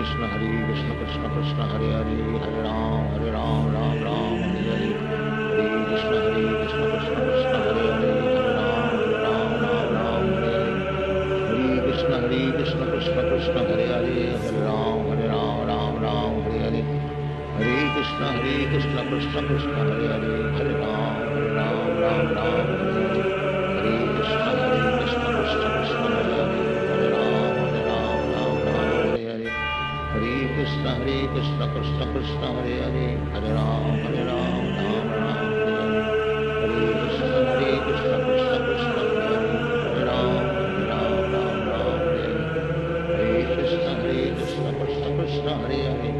Krishna Krishna Hare Hare, Hare Ram Ram Ram Hare Hare, Hare Krishna Krishna Krishna Hare Hare, Hare Ram Ram Hare Hare, Hare Krishna Krishna Krishna Hare Hare, Hare Ram Ram Hare Hare, Hare Krishna Krishna Krishna Hare Hare, Hare Ram Ram Hare Hare, Hare Krishna Krishna Krishna Hare Hare, Hare Ram Ram Hare Hare, Hare Krishna Krishna Krishna Hare Hare, Hare Ram Ram Hare Hare, Hare Krishna Krishna Krishna Hare Hare, Hare Ram Ram Hare Hare, Hare Krishna Krishna Krishna Hare Hare,